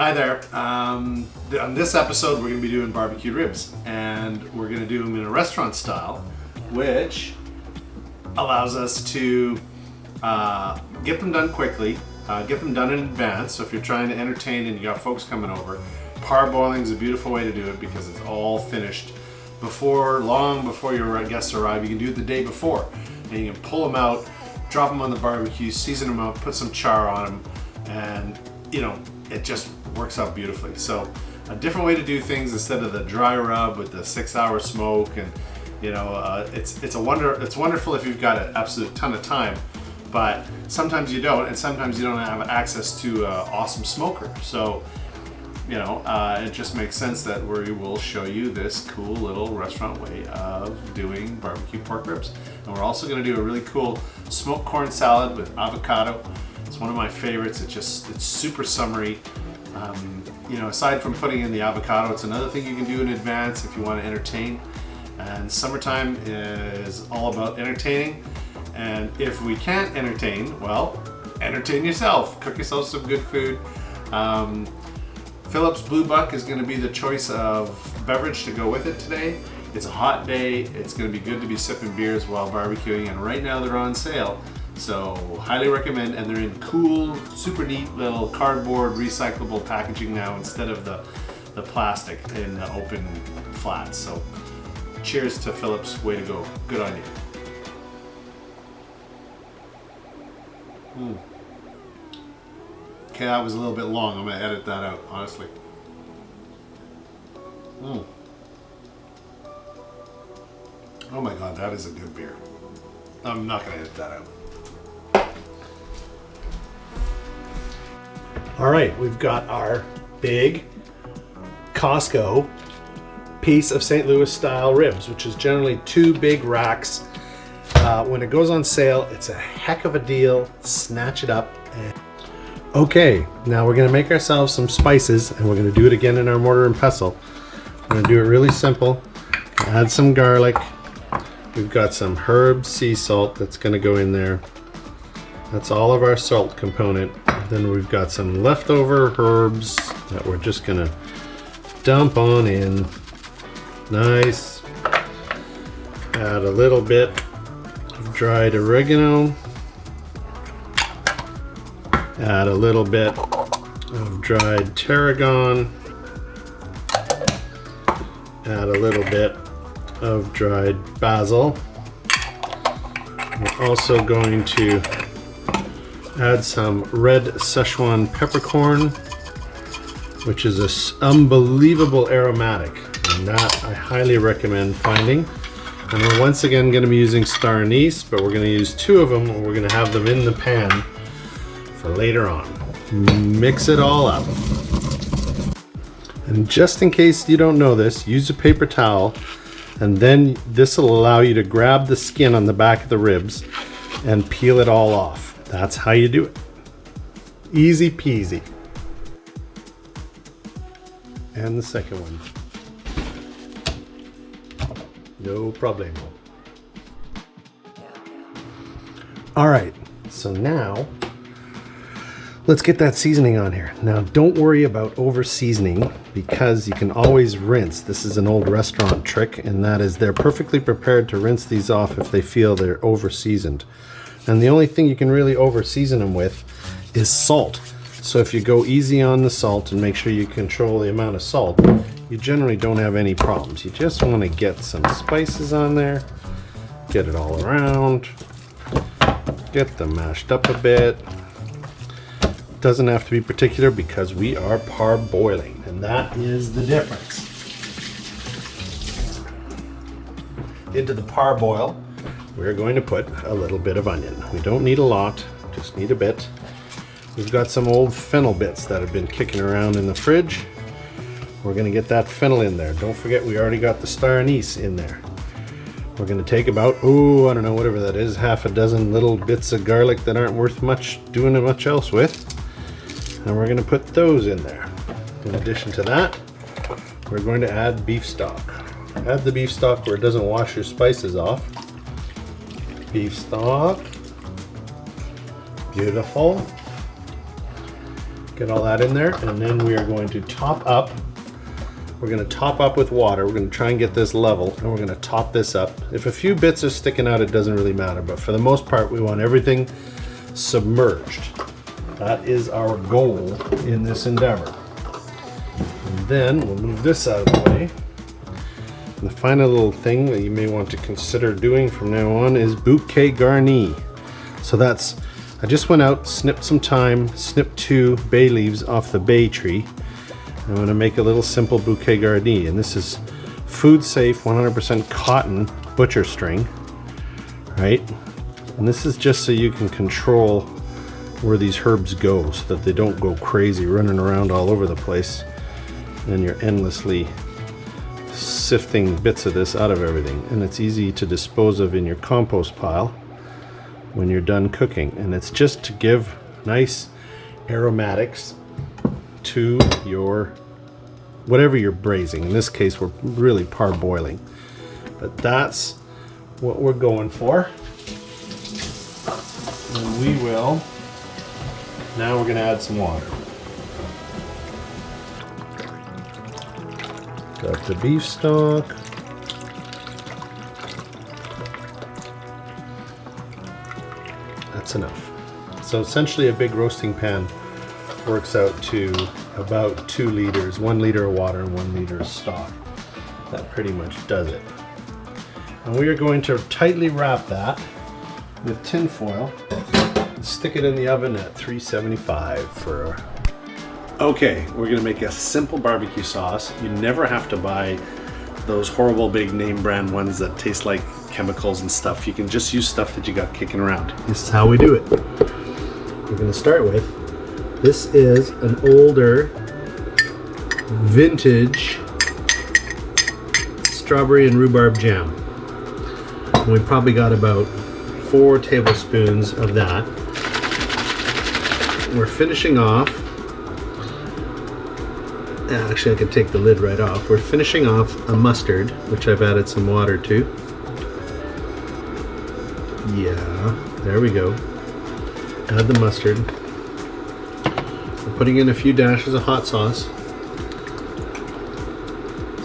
Hi there. On this episode, we're going to be doing barbecue ribs, and we're going to do them in a restaurant style, which allows us to get them done quickly, get them done in advance. So if you're trying to entertain and you got folks coming over, parboiling is a beautiful way to do it because it's all finished long before your guests arrive. You can do it the day before, and you can pull them out, drop them on the barbecue, season them up, put some char on them, and it just works out beautifully. So a different way to do things instead of the dry rub with the 6-hour smoke, and it's wonderful if you've got an absolute ton of time, but sometimes you don't, and sometimes you don't have access to an awesome smoker. So it just makes sense that we will show you this cool little restaurant way of doing barbecue pork ribs. And we're also going to do a really cool smoked corn salad with avocado. It's one of my favorites. It's super summery. Aside from putting in the avocado, it's another thing you can do in advance if you want to entertain. And summertime is all about entertaining. And if we can't entertain, well, entertain yourself. Cook yourself some good food. Phillips Blue Buck is going to be the choice of beverage to go with it today. It's a hot day. It's going to be good to be sipping beers while barbecuing, and right now they're on sale. So highly recommend, and they're in cool, super neat little cardboard recyclable packaging now instead of the plastic in the open flats. So cheers to Phillips, way to go. Good on you. Okay, that was a little bit long. I'm gonna edit that out, honestly. Oh my God, that is a good beer. I'm not gonna edit that out. All right, we've got our big Costco piece of St. Louis style ribs, which is generally 2 big racks. When it goes on sale, it's a heck of a deal. Snatch it up. Okay, now we're gonna make ourselves some spices, and we're gonna do it again in our mortar and pestle. We're gonna do it really simple. Add some garlic. We've got some herb sea salt that's gonna go in there. That's all of our salt component. Then we've got some leftover herbs that we're just gonna dump on in. Nice. Add a little bit of dried oregano. Add a little bit of dried tarragon. Add a little bit of dried basil. We're also going to add some red Szechuan peppercorn, which is an unbelievable aromatic, and that I highly recommend finding. And we're once again going to be using star anise, but we're going to use 2 of them, and we're going to have them in the pan for later on. Mix it all up. And just in case you don't know this, use a paper towel, and then this will allow you to grab the skin on the back of the ribs and peel it all off. That's how you do it. Easy peasy. And the second one. No problemo. All right, so now let's get that seasoning on here. Now don't worry about over seasoning, because you can always rinse. This is an old restaurant trick, and that is they're perfectly prepared to rinse these off if they feel they're over seasoned. And the only thing you can really over season them with is salt. So if you go easy on the salt and make sure you control the amount of salt, you generally don't have any problems. You just want to get some spices on there, get it all around, get them mashed up a bit. Doesn't have to be particular because we are parboiling, and that is the difference. Into the parboil, we're going to put a little bit of onion. We don't need a lot, just need a bit. We've got some old fennel bits that have been kicking around in the fridge. We're going to get that fennel in there. Don't forget, we already got the star anise in there. We're going to take about, I don't know, whatever that is, half a dozen little bits of garlic that aren't worth doing much else with. And we're going to put those in there. In addition to that, we're going to add beef stock. Add the beef stock where it doesn't wash your spices off. Beef stock. Beautiful. Get all that in there, and then we are going to top up. We're going to top up with water. We're going to try and get this level, and we're going to top this up. If a few bits are sticking out, it doesn't really matter, but for the most part, we want everything submerged. That is our goal in this endeavor. And then we'll move this out of the way. And the final little thing that you may want to consider doing from now on is bouquet garni. So that's, I just went out, snipped some thyme, snipped 2 bay leaves off the bay tree. I'm going to make a little simple bouquet garni, and this is food safe 100% cotton butcher string, right? And this is just so you can control where these herbs go so that they don't go crazy running around all over the place and you're endlessly sifting bits of this out of everything. And it's easy to dispose of in your compost pile when you're done cooking, and it's just to give nice aromatics to your whatever you're braising. In this case, we're really parboiling, but that's what we're going for. And we will, now we're going to add some water. Got the beef stock. That's enough. So essentially a big roasting pan works out to about 2 liters, 1 liter of water and 1 liter of stock. That pretty much does it. And we are going to tightly wrap that with tin foil and stick it in the oven at 375 for. Okay, we're gonna make a simple barbecue sauce. You never have to buy those horrible big name brand ones that taste like chemicals and stuff. You can just use stuff that you got kicking around. This is how we do it. We're gonna start with, this is an older vintage strawberry and rhubarb jam. And we probably got about 4 tablespoons of that. We're finishing off, actually I could take the lid right off. We're finishing off a mustard, which I've added some water to. Yeah, there we go. Add the mustard. We're putting in a few dashes of hot sauce.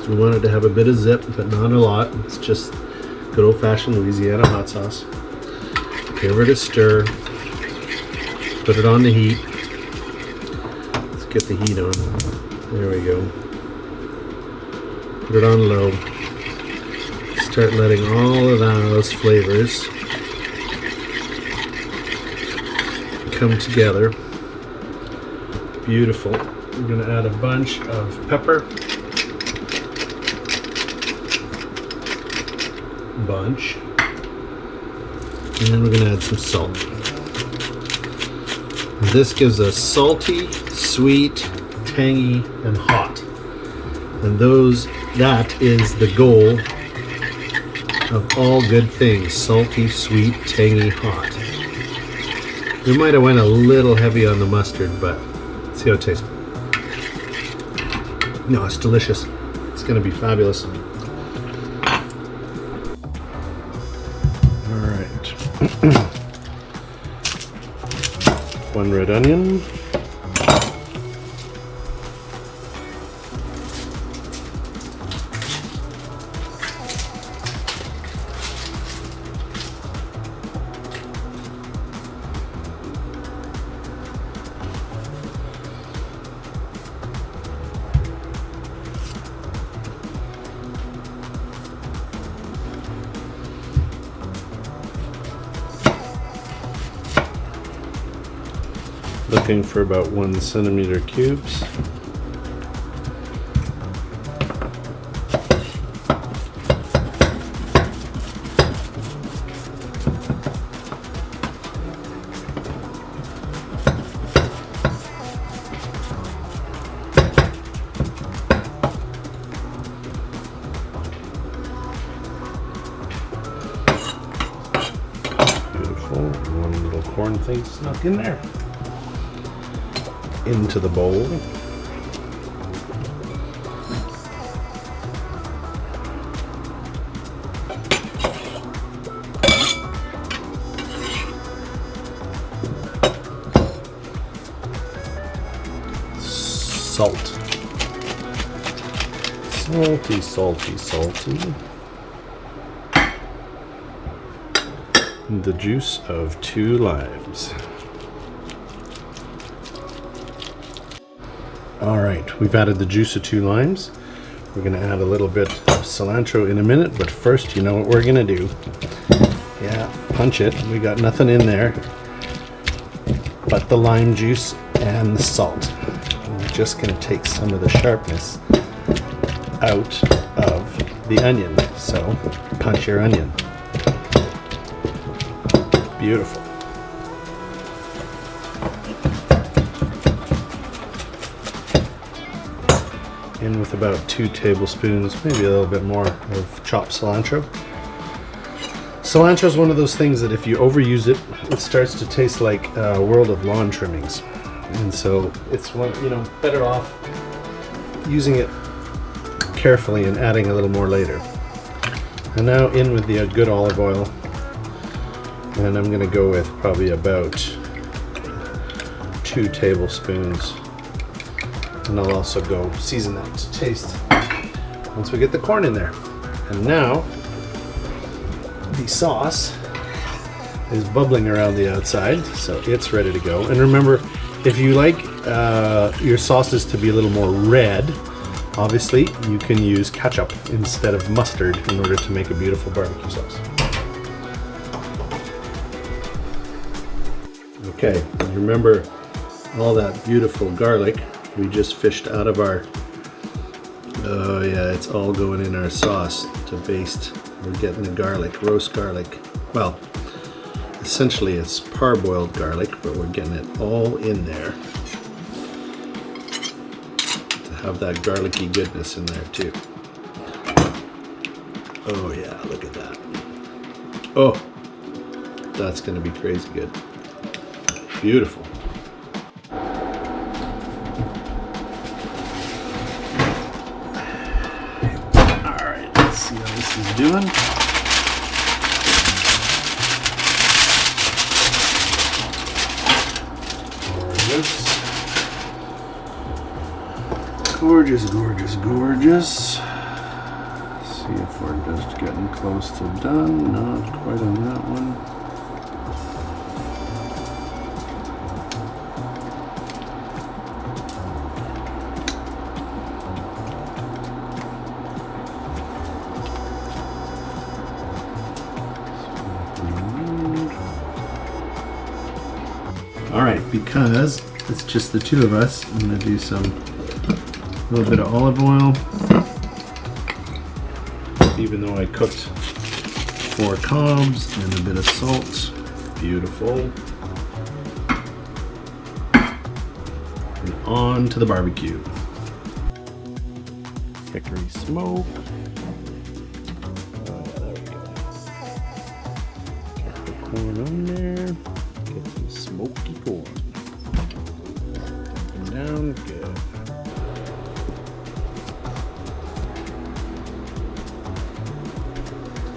So we want it to have a bit of zip, but not a lot. It's just good old-fashioned Louisiana hot sauce. Give it a stir. Put it on the heat. Let's get the heat on. There we go. Put it on low. Start letting all of those flavors come together. Beautiful. We're going to add a bunch of pepper. Bunch. And then we're going to add some salt. This gives us salty, sweet, tangy, and hot. And that is the goal of all good things. Salty, sweet, tangy, hot. We might have went a little heavy on the mustard, but let's see how it tastes. No, it's delicious. It's going to be fabulous. All right. 1 red onion. Looking for about 1 centimeter cubes. Beautiful. 1 little corn thing snuck in there. Into the bowl. salt. Salty, salty, salty. The juice of 2 limes. All right, we've added the juice of 2 limes. We're gonna add a little bit of cilantro in a minute, but first, you know what we're gonna do. Yeah, punch it. We got nothing in there but the lime juice and the salt. And we're just gonna take some of the sharpness out of the onion. So, punch your onion. Beautiful. In with about 2 tablespoons, maybe a little bit more of chopped cilantro. Cilantro is one of those things that if you overuse it, it starts to taste like a world of lawn trimmings. And so it's one, better off using it carefully and adding a little more later. And now in with the good olive oil. And I'm gonna go with probably about 2 tablespoons. And I'll also go season that to taste once we get the corn in there. And now the sauce is bubbling around the outside, so it's ready to go. And remember, if you like your sauces to be a little more red, obviously you can use ketchup instead of mustard in order to make a beautiful barbecue sauce. Okay, and remember all that beautiful garlic we just fished out of our, oh yeah, it's all going in our sauce to baste. We're getting the garlic, roast garlic. Well, essentially it's parboiled garlic, but we're getting it all in there to have that garlicky goodness in there too. Oh yeah, look at that. Oh, that's gonna be crazy good. Beautiful. See how this is doing. Gorgeous. Gorgeous, gorgeous, gorgeous. See if we're just getting close to done. Not quite on that one. Alright, because it's just the 2 of us, I'm going to do a little bit of olive oil. Even though I cooked 4 cobs, and a bit of salt. Beautiful. And on to the barbecue. Hickory smoke. Oh yeah, there we go. Get the corn on there. Get some smoky corn. Up and down, good.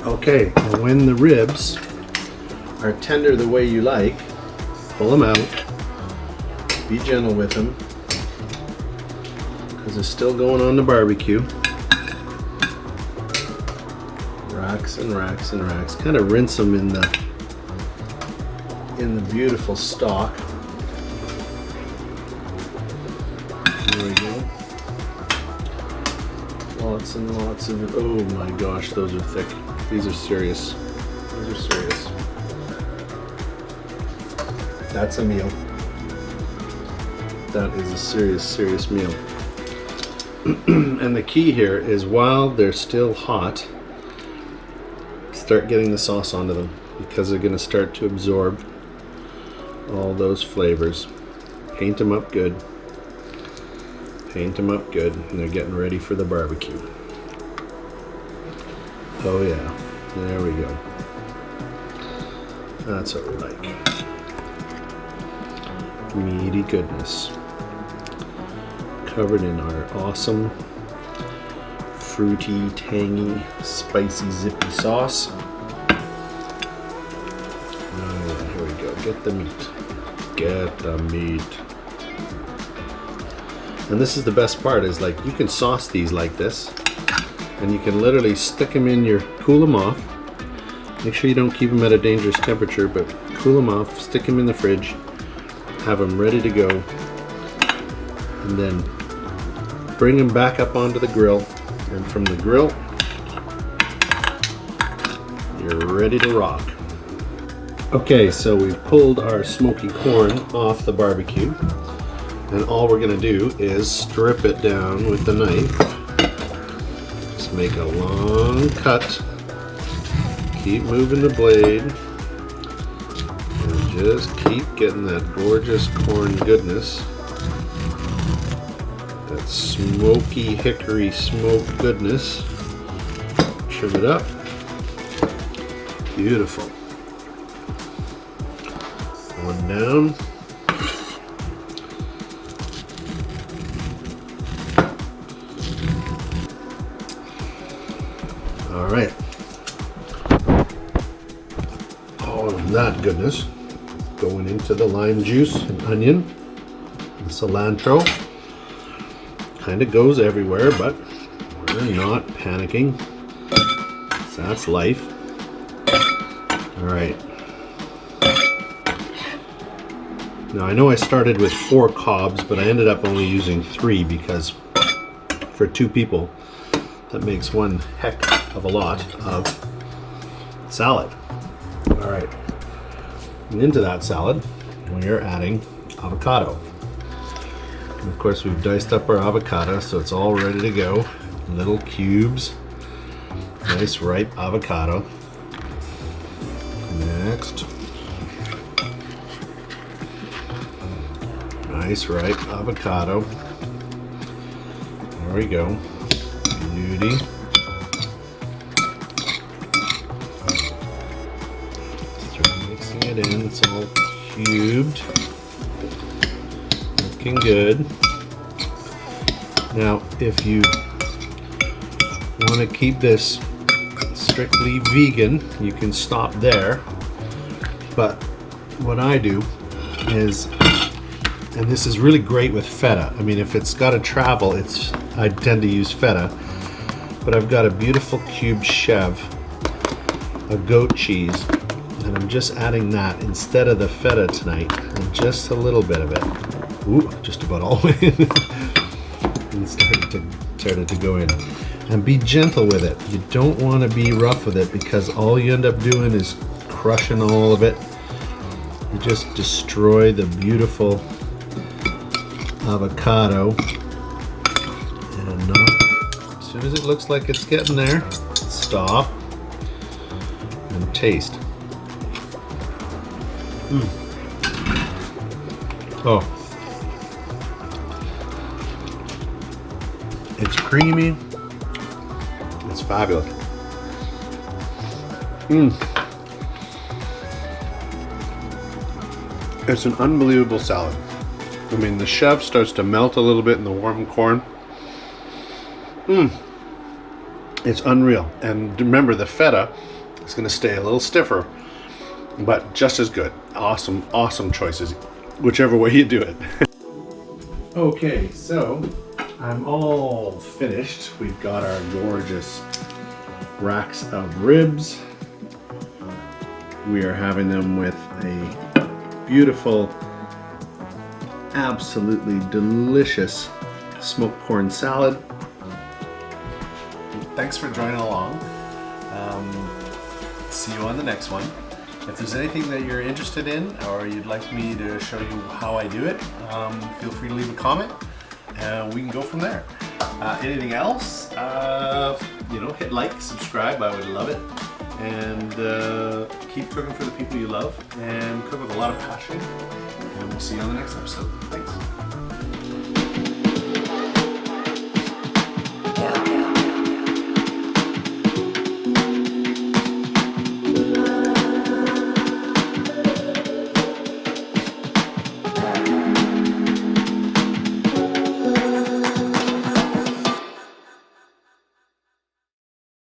Okay, and when the ribs are tender the way you like, pull them out. Be gentle with them, because it's still going on the barbecue. Racks and racks and racks. Kind of rinse them in the beautiful stock. There we go. Lots and lots of, oh my gosh, those are thick. These are serious. These are serious. That's a meal. That is a serious, serious meal. And the key here is while they're still hot, start getting the sauce onto them, because they're going to start to absorb all those flavors. Paint them up good. Paint them up good, and they're getting ready for the barbecue. Oh yeah, there we go. That's what we like. Meaty goodness. Covered in our awesome, fruity, tangy, spicy, zippy sauce. Oh yeah, here we go. Get the meat. Get the meat. And this is the best part, is like you can sauce these like this, and you can literally stick them in your, cool them off. Make sure you don't keep them at a dangerous temperature, but cool them off, stick them in the fridge, have them ready to go, and then bring them back up onto the grill, and from the grill, you're ready to rock. Okay, so we've pulled our smoky corn off the barbecue, and all we're gonna do is strip it down with the knife. Just make a long cut, keep moving the blade, and just keep getting that gorgeous corn goodness, that smoky hickory smoke goodness. Trim it up. Beautiful. One down. All right. All of that goodness going into the lime juice and onion and cilantro. Kind of goes everywhere, but we're not panicking. So that's life. All right. Now I know I started with 4 cobs, but I ended up only using 3 because for 2 people, that makes one heck of a lot of salad. All right. And into that salad, we are adding avocado. And of course, we've diced up our avocado, so it's all ready to go. Little cubes. Nice ripe avocado. Next. Nice ripe avocado. There we go. Beauty. Start mixing it in. It's all cubed. Looking good. Now, if you want to keep this strictly vegan, you can stop there. But what I do is, and this is really great with feta. I mean, if it's got to travel, I tend to use feta. But I've got a beautiful cubed chev of goat cheese, and I'm just adding that instead of the feta tonight, and just a little bit of it. Ooh, just about all the way in. And started to go in. And be gentle with it. You don't want to be rough with it, because all you end up doing is crushing all of it. You just destroy the beautiful avocado. And as soon as it looks like it's getting there, stop and taste. Oh, it's creamy. It's fabulous. It's an unbelievable salad. I mean, the chev starts to melt a little bit in the warm corn. It's unreal. And remember, the feta is going to stay a little stiffer, but just as good. Awesome, awesome choices, whichever way you do it. Okay, so I'm all finished. We've got our gorgeous racks of ribs. We are having them with a beautiful, absolutely delicious smoked corn salad. Thanks for joining along. See you on the next one. If there's anything that you're interested in, or you'd like me to show you how I do it, feel free to leave a comment, and we can go from there. Anything else, hit like, subscribe, I would love it. And keep cooking for the people you love, and cook with a lot of passion. And we'll see you on the next episode. Thanks.